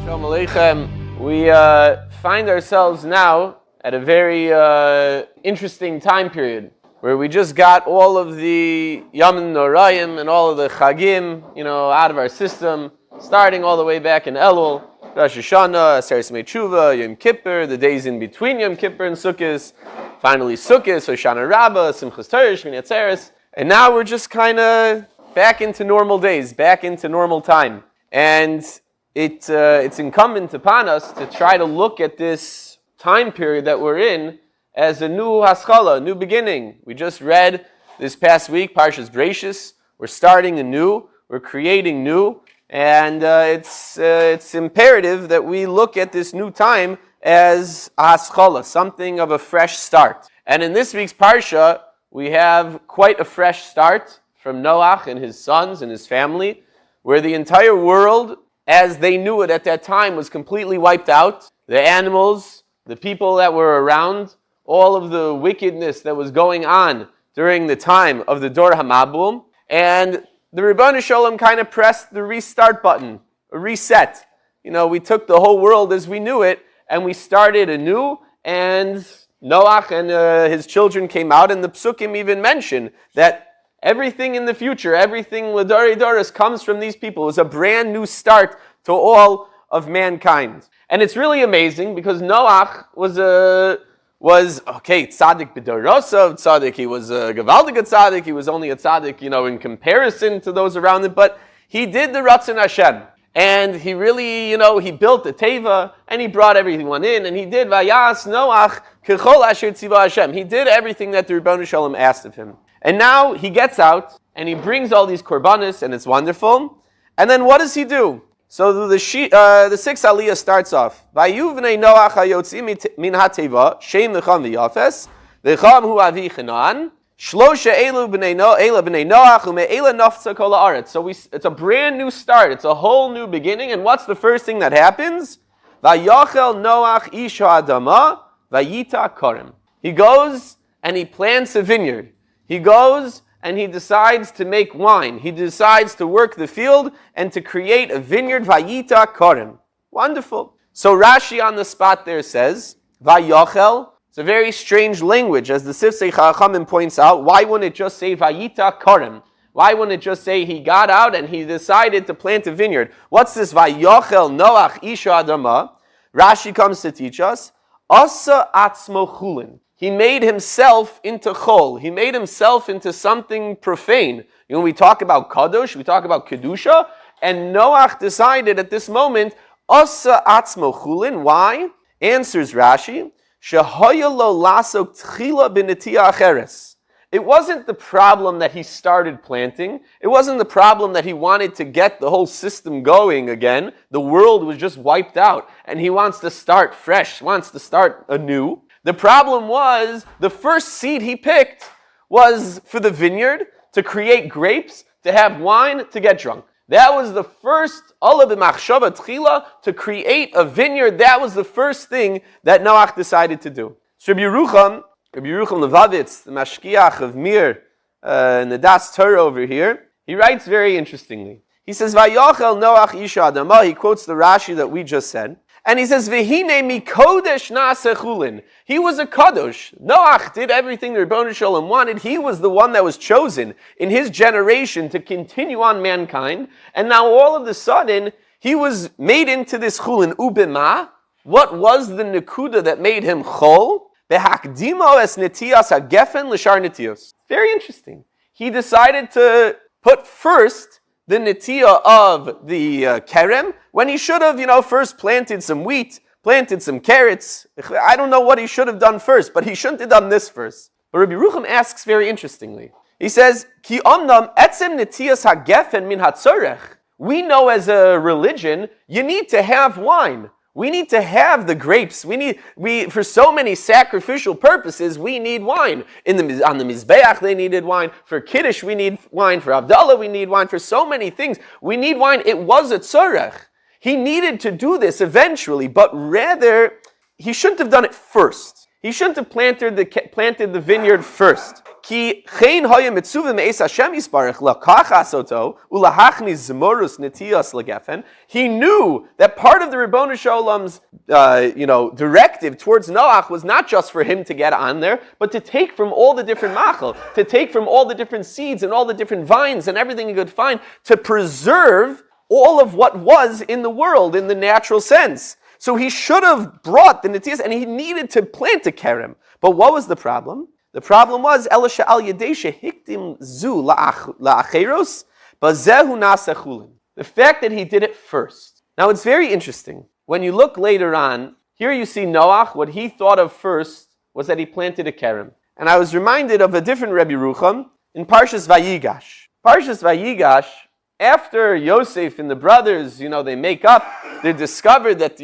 Shalom Aleichem. We find ourselves now at a very interesting time period where we just got all of the Yom Noraim and all of the Chagim, out of our system, starting all the way back in Elul, Rosh Hashanah, Aseret Tshuva, Yom Kippur, the days in between Yom Kippur and Sukkot, finally Sukkot, Hoshana Rabbah, Simchas Torah, Shmini Atzeres, and now we're just kind of back into normal days, back into normal time. And it's incumbent upon us to try to look at this time period that we're in as a new haskalah, a new beginning. We just read this past week, Parshas Brachos. We're starting anew, we're creating new, and it's imperative that we look at this new time as a haskalah, something of a fresh start. And in this week's Parsha, we have quite a fresh start from Noach and his sons and his family, where the entire world, as they knew it at that time, was completely wiped out. The animals, the people that were around, all of the wickedness that was going on during the time of the Dor HaMabul, and the Ribono Shel Olam kind of pressed the restart button, a reset. We took the whole world as we knew it, and we started anew, and Noach and his children came out, and the Psukim even mention that everything in the future, everything L'Dorei Doros comes from these people. It was a brand new start to all of mankind. And it's really amazing because Noach was tzaddik b'dorosav, tzaddik, he was a gevaldig tzaddik, he was only a tzaddik, in comparison to those around him, but he did the Ratzon Hashem. And he really, he built the Teva, and he brought everyone in, and he did Vayas Noach kechol asher tziva Hashem. He did everything that the Ribono Shel Olam asked of him. And now he gets out, and he brings all these korbanos, and it's wonderful. And then what does he do? So the sixth aliyah starts off. Vayu v'nei Noach hayotzi min hateva, Shem lecham v'yafes, lecham hu avi Chanaan, shlosha elu b'nei Noach, u'me'ela nafza kol haaretz. So it's a brand new start. It's a whole new beginning. And what's the first thing that happens? Vayachel Noach ish ha'adama, vayita korem. He goes and he plants a vineyard. He goes and he decides to make wine. He decides to work the field and to create a vineyard. Vayita korem. Wonderful. So Rashi on the spot there says, Vayachel. It's a very strange language, as the Sifsei Chachamim points out. Why wouldn't it just say Vayita korem? Why wouldn't it just say he got out and he decided to plant a vineyard? What's this Vayachel Noach Isha Adama? Rashi comes to teach us, Asa atzmo chulin. He made himself into chol. He made himself into something profane. We talk about kadosh, we talk about kedusha, and Noach decided at this moment, Asa atzmo chulin. Why? Answers Rashi, Shehoya lo lasok tchila b'netiya acheres. It wasn't the problem that he started planting. It wasn't the problem that he wanted to get the whole system going again. The world was just wiped out, and he wants to start fresh, wants to start anew. The problem was, the first seed he picked was for the vineyard, to create grapes, to have wine, to get drunk. That was the first, Allah b'machshava tchila, to create a vineyard. That was the first thing that Noach decided to do. So Reb Yeruchum Levavitz, the mashkiach of Mir, in the Das Torah over here, he writes very interestingly. He says, Vayachel Noach isha adama, he quotes the Rashi that we just said, and he says, V'hine mikodesh na'aseh chulin. He was a kadosh. Noach did everything the Ribono Shel Olam wanted. He was the one that was chosen in his generation to continue on mankind. And now all of a sudden, he was made into this chulin. Ubema, what was the nekuda that made him chol? Behakdimo es netias hagefen l'shar netios. Very interesting. He decided to put first the netiyah of the kerem, when he should have, first planted some wheat, planted some carrots. I don't know what he should have done first, but he shouldn't have done this first. But Reb Yeruchum asks very interestingly. He says, Ki omnam etzem netiyas hagefen min hatzorech. We know as a religion, you need to have wine. We need to have the grapes. We for so many sacrificial purposes, we need wine. On the Mizbeach, they needed wine. For Kiddush, we need wine. For Havdalah, we need wine. For so many things, we need wine. It was a tzorech. He needed to do this eventually, but rather, he shouldn't have done it first. He shouldn't have planted the vineyard first. Ki chen hoya mitzuvah me'es Hashem yisbarach lakachas oto ulahachnis zemorus netias legefen. He knew that part of the Ribono Shel Olam's directive towards Noach was not just for him to get on there, but to take from all the different machal, to take from all the different seeds and all the different vines and everything he could find, to preserve all of what was in the world in the natural sense. So he should have brought the netias, and he needed to plant a kerem. But what was the problem? The problem was, Elisha al Yadesha hiktim zu la'acheros, bazehu nasa chulin. The fact that he did it first. Now it's very interesting. When you look later on, here you see Noach, what he thought of first was that he planted a kerem. And I was reminded of a different Reb Yeruchum in Parshas Vayigash. Parshas Vayigash, after Yosef and the brothers, they make up, they discovered that,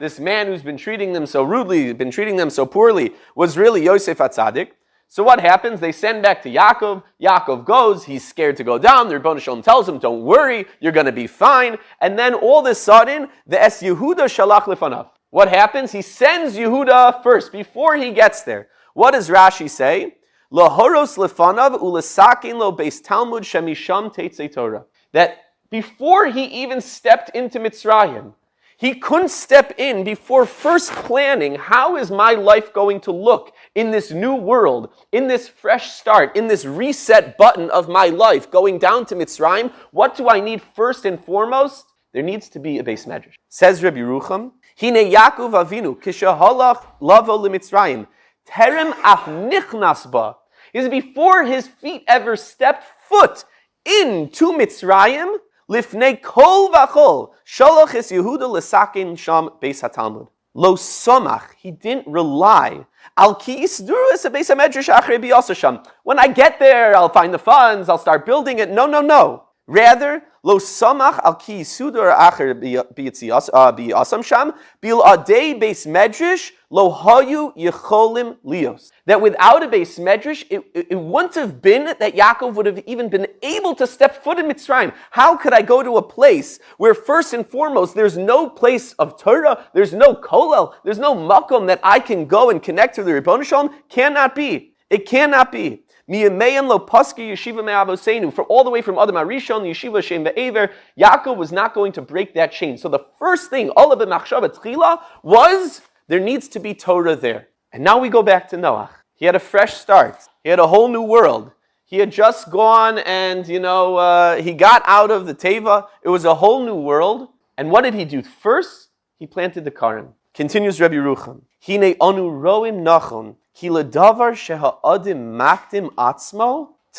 this man who's been treating them so rudely, been treating them so poorly, was really Yosef HaTzadik. So what happens? They send back to Yaakov. Yaakov goes. He's scared to go down. The Ribono Shel Olam tells him, don't worry, you're going to be fine. And then all of a sudden, the Es Yehuda shalach lefanav. What happens? He sends Yehuda first, before he gets there. What does Rashi say? Lahoros lefanav ulesakin lo beis Talmud shemisham teitzei Torah. That before he even stepped into Mitzrayim, he couldn't step in before first planning, how is my life going to look in this new world, in this fresh start, in this reset button of my life, going down to Mitzrayim? What do I need first and foremost? There needs to be a beis medrash. Says Reb Yeruchum, Hine Yaakov Avinu, kishahalach lavo limitzrayim, terem af nichnas ba. Is before his feet ever stepped foot into Mitzrayim, Lifnei kol v'chol, shalach es Yehuda lesakin sham beis haTalmud. Lo somach, he didn't rely. Al ki isduras a beis hamedrash achrei biyasa sham. When I get there, I'll find the funds, I'll start building it. No. Rather, lo somach al ki isudar acher biyasam sham, bil adei beis medrash, lo hayu yecholim lios. That without a beis medrash, it wouldn't have been that Yaakov would have even been able to step foot in Mitzrayim. How could I go to a place where first and foremost, there's no place of Torah, there's no kollel, there's no makom that I can go and connect to the Ribono Shel Olam? Cannot be. It cannot be. Lo paski yeshiva me'avosenu. For all the way from Adam Arishon, yeshiva shem ve'ever, Yaakov was not going to break that chain. So the first thing, olah b'machshava tchila, was there needs to be Torah there. And now we go back to Noach. He had a fresh start. He had a whole new world. He had just gone and, he got out of the teva. It was a whole new world. And what did he do? First, he planted the karim. Continues Reb Yeruchum. Hine anu roim nachon. To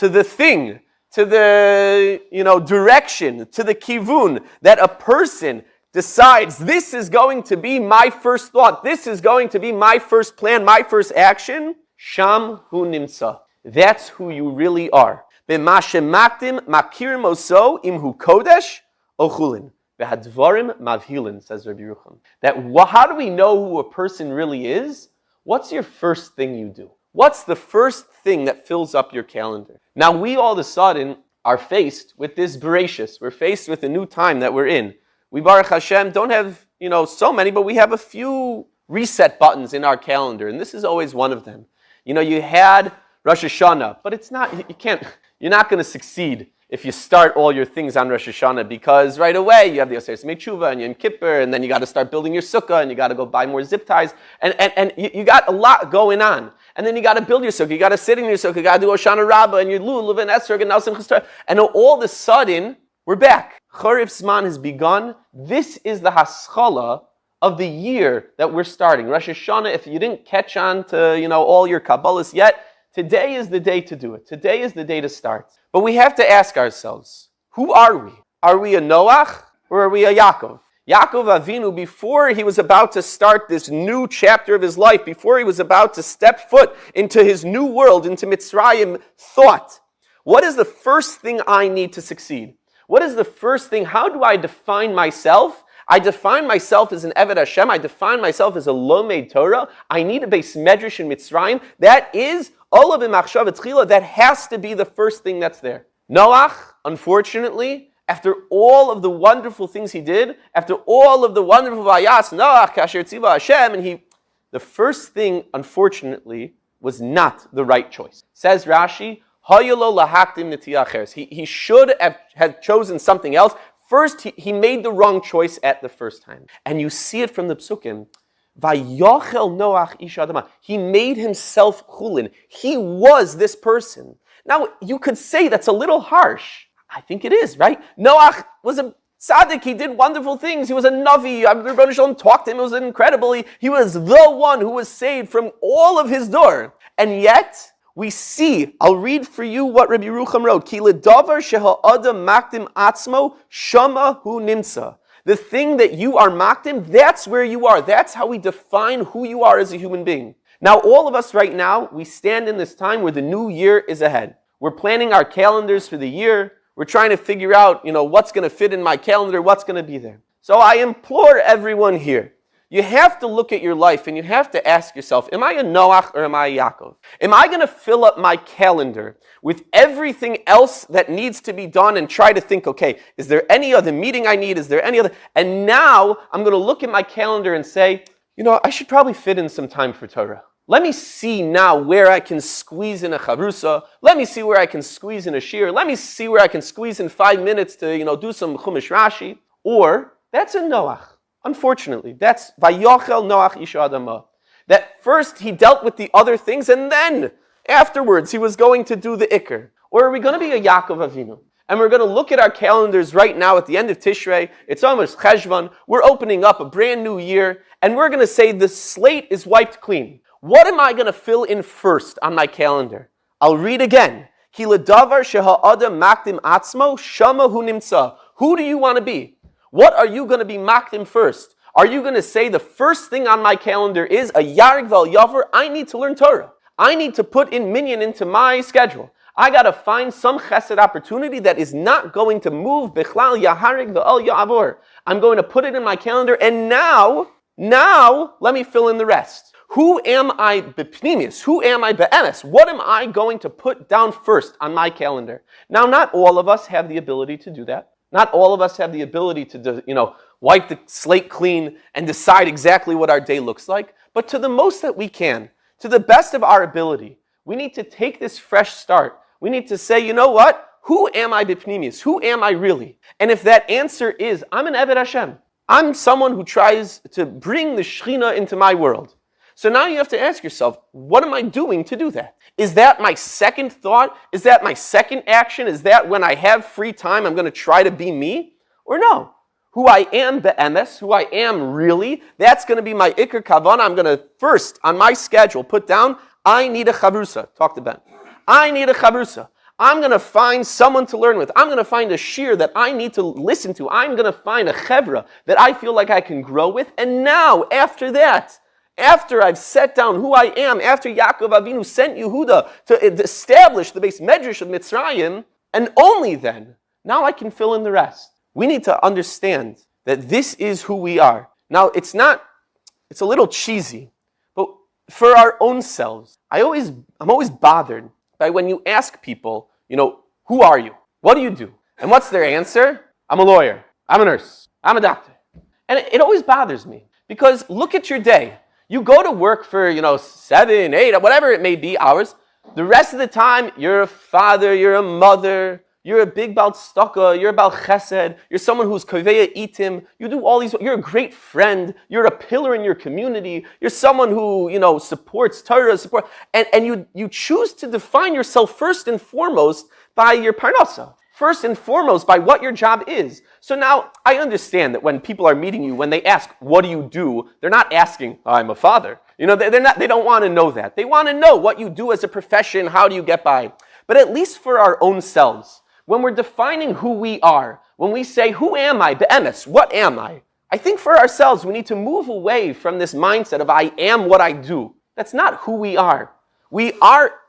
the thing, to the, direction, to the kivun, that a person decides, this is going to be my first thought, this is going to be my first plan, my first action, sham hu nimsa. That's who you really are. B'mashemaktim makirim oso imhu kodesh ochulin. V'hadvarim mavhilin, says Reb Yeruchum. That how do we know who a person really is? What's your first thing you do? What's the first thing that fills up your calendar? Now we all of a sudden are faced with this Bereshis. We're faced with a new time that we're in. We, Baruch Hashem, don't have, so many, but we have a few reset buttons in our calendar, and this is always one of them. You had Rosh Hashanah, but you're not going to succeed if you start all your things on Rosh Hashanah, because right away you have the Aseret Tshuva and Yom Kippur, and then you got to start building your sukkah, and you got to go buy more zip ties, and you got a lot going on. And then you got to build your sukkah, you got to sit in your sukkah, you got to do Hoshana Rabbah, and your Lulav and Esrog, and now Simchas Torah. And all of a sudden, we're back. Charif Zman has begun. This is the haskalah of the year that we're starting. Rosh Hashanah, if you didn't catch on to, all your Kabbalahs yet, today is the day to do it. Today is the day to start. But we have to ask ourselves, who are we? Are we a Noach or are we a Yaakov? Yaakov Avinu, before he was about to start this new chapter of his life, before he was about to step foot into his new world, into Mitzrayim, thought, what is the first thing I need to succeed? What is the first thing? How do I define myself? I define myself as an Eved Hashem. I define myself as a Lomed Torah. I need a beis medrash in Mitzrayim. That is Olav b'machshava tchila. That has to be the first thing that's there. Noach, unfortunately, after all of the wonderful things he did, after all of the wonderful vayas, Noach kasher tziva Hashem, and The first thing, unfortunately, was not the right choice. Says Rashi, he should have chosen something else. First, he made the wrong choice at the first time. And you see it from the psukim. Vayochel Noach ish adama. He made himself chulin. He was this person. Now, you could say that's a little harsh. I think it is, right? Noach was a tzaddik. He did wonderful things. He was a navi. Rebbe Shalom talked to him. It was incredible. He was the one who was saved from all of his door. And yet, we see, I'll read for you what Reb Yeruchum wrote. Ki ledavar sheha'adam makdim atzmo shama hu nimsa. The thing that you are makdim, that's where you are. That's how we define who you are as a human being. Now, all of us right now, we stand in this time where the new year is ahead. We're planning our calendars for the year. We're trying to figure out, what's going to fit in my calendar, what's going to be there. So I implore everyone here, you have to look at your life and you have to ask yourself, am I a Noach or am I a Yaakov? Am I going to fill up my calendar with everything else that needs to be done and try to think, okay, is there any other meeting I need? Is there any other? And now I'm going to look at my calendar and say, I should probably fit in some time for Torah. Let me see now where I can squeeze in a chavrusa. Let me see where I can squeeze in a shiur. Let me see where I can squeeze in 5 minutes to, do some chumash Rashi. Or, that's a Noach. Unfortunately, that's Vayochel Noach ish adama. That first he dealt with the other things and then afterwards he was going to do the ikr. Or are we going to be a Yaakov Avinu? And we're going to look at our calendars right now at the end of Tishrei. It's almost Cheshvan. We're opening up a brand new year and we're going to say the slate is wiped clean. What am I going to fill in first on my calendar? I'll read again. Ki ledavar sheha'adam makdim atzmo shama hu nimtza. Who do you want to be? What are you going to be makdim first? Are you going to say the first thing on my calendar is a yarig val yavar? I need to learn Torah. I need to put in minyan into my schedule. I got to find some chesed opportunity that is not going to move bichlal yaharig v'al ya'avor. I'm going to put it in my calendar and now let me fill in the rest. Who am I b'pnimis? Who am I be'emes? What am I going to put down first on my calendar? Now, not all of us have the ability to do that. Not all of us have the ability to, wipe the slate clean and decide exactly what our day looks like. But to the most that we can, to the best of our ability, we need to take this fresh start. We need to say, you know what? Who am I b'pnimis? Who am I really? And if that answer is, I'm an Eved Hashem. I'm someone who tries to bring the Shechina into my world. So now you have to ask yourself, what am I doing to do that? Is that my second thought? Is that my second action? Is that when I have free time, I'm going to try to be me? Or no? Who I am be'emes, who I am really, that's going to be my ikr kavanah. I'm going to first, on my schedule, put down, I need a chavrusa. Talk to Ben. I need a chavrusa. I'm going to find someone to learn with. I'm going to find a shiur that I need to listen to. I'm going to find a chevra that I feel like I can grow with. And now, after that, after I've set down who I am, after Yaakov Avinu sent Yehuda to establish the base medrash of Mitzrayim, and only then, now I can fill in the rest. We need to understand that this is who we are. Now, it's a little cheesy, but for our own selves, I'm always bothered by when you ask people, who are you? What do you do? And what's their answer? I'm a lawyer. I'm a nurse. I'm a doctor. And it always bothers me because look at your day. You go to work for, 7, 8, whatever it may be, hours. The rest of the time, you're a father, you're a mother, you're a big Baal Tzedakah, you're a Baal Chesed, you're someone who's Koveya Itim, you do all these, you're a great friend, you're a pillar in your community, you're someone who, supports Torah, and you choose to define yourself first and foremost by your parnasa. First and foremost by what your job is. So now, I understand that when people are meeting you, when they ask, what do you do? They're not asking, I'm a father. They don't want to know that. They want to know what you do as a profession, how do you get by? But at least for our own selves, when we're defining who we are, when we say, who am I? Be'emes, what am I? I think for ourselves, we need to move away from this mindset of I am what I do. That's not who we are. We are,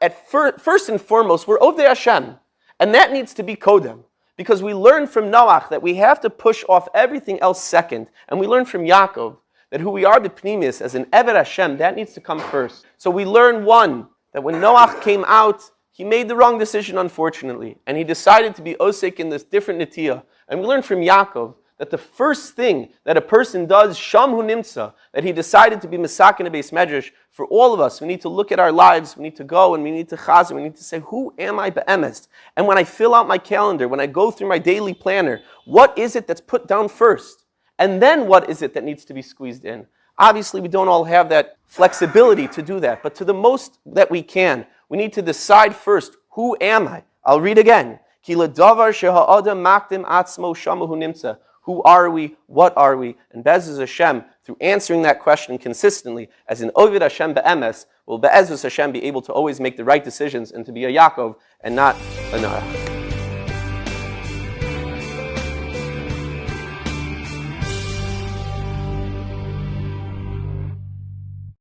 first and foremost, we're Ovdei Hashem. And that needs to be kodem, because we learn from Noach that we have to push off everything else second. And we learn from Yaakov that who we are b'pnimis as an Eved Hashem, that needs to come first. So we learn one, that when Noach came out, he made the wrong decision, unfortunately. And he decided to be osek in this different netiyah. And we learn from Yaakov that the first thing that a person does, Sham Hu Nimtza, that he decided to be Mesakin a Beis Medrash, for all of us, we need to look at our lives, we need to go and we need to chazir, we need to say, who am I be'emes? And when I fill out my calendar, when I go through my daily planner, what is it that's put down first? And then what is it that needs to be squeezed in? Obviously, we don't all have that flexibility to do that, but to the most that we can, we need to decide first, who am I? I'll read again. Ki ledavar sheha'adam makdim atzmo shama hu nimtza. Who are we? What are we? And Be'ezus Hashem, through answering that question consistently, as an Ovid Hashem be'emes, will Be'ezus Hashem be able to always make the right decisions and to be a Yaakov and not a Noach.